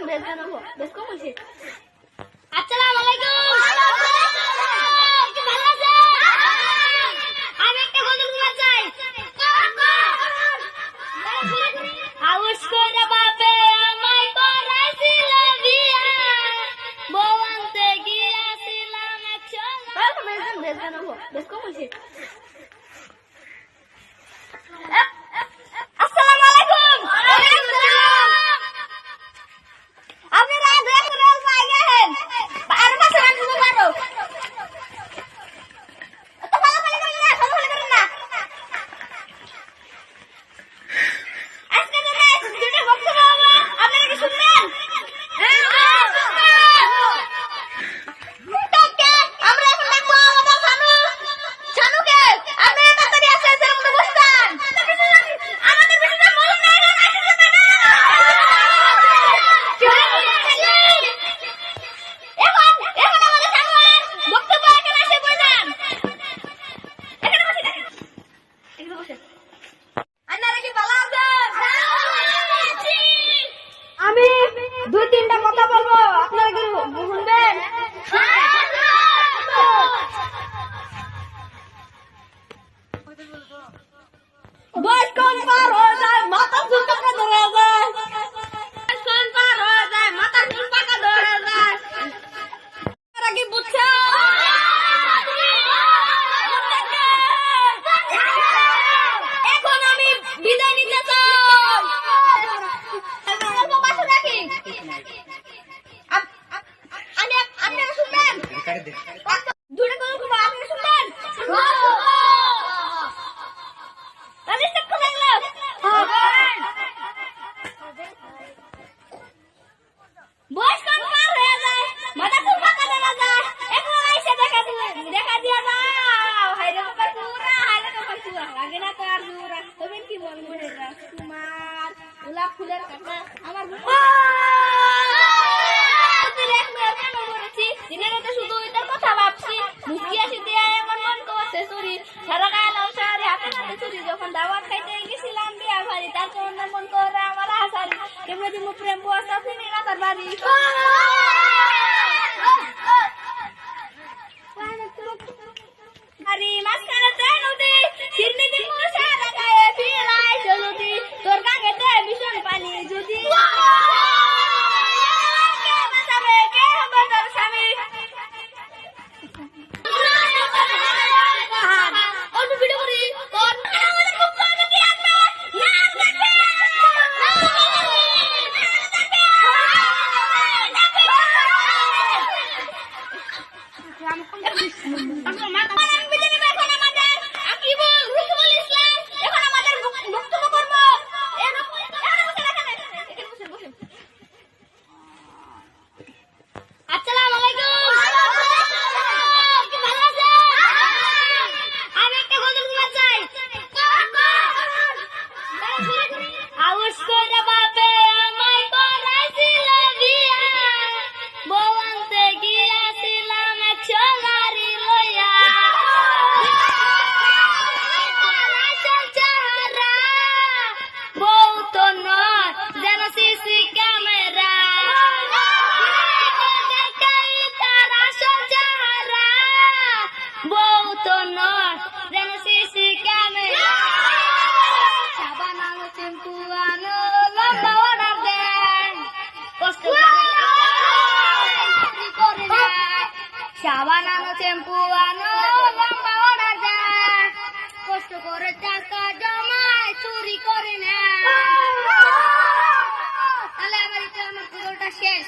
বেশ কেন বেশ কম হয়েছে। আসসালামু আলাইকুম। কি ভালো আছেন? আমি একটা গজল গান চাই। আউশ করে বাপে আমায় করাইছিল বিয়া, বউ আনতে গিয়াছিলাম একশো। বেশ কেন বেশ কম হয়েছে। আমি 2-3টা কথা বলবো, আপনারা কি শুনবেন? বয়স কম পার হয়ে যায়, মাথা চুল পাকা ধরে যায়। বয়স কম পার হয়ে যায়, মাথা চুল পাকা ধরে যায়। আপনারা কি বুঝছেন? এখন আমি বিদায় নিতে চাই। বয়স কম পার হয়ে যায়, মাথা চুল পাকা ধরা যায়। এখন এসে দেখা দিয়া যাও। হাইরে কপাল পুরা, হাইরে কপাল পুরা। লাগে না তো আর জোরা। তবে কি মন করে যা তোমার গোলাপ ফুলের কাটা আমার দিনের রাতে শুধু ওইটার কথা ভাবছি। মুখি আসি দিয়ে এমন মন করছে চুরি, সারা গায়ে লাল শাড়ি, হাতে হাতে চুরি। যখন দাওয়াত খাইতে গেছিলাম বিয়া বাড়ি, তার জন্য মন করে আমার হাসারি। কেমনে তুমি প্রেম বসা ফিরে রাখার বাড়ি। মাঝখানে নদী সিরনিতে মশা রাখায় ফিরাই চলতি তোর গাঙ্গেতে ভীষণ পানি যদি বানানো টেম্পু আনো লম্বা অর্ডার দেয়, কষ্ট করে টাকা জমায় চুরি করে না। তাহলে আমার পুরোটা শেষ।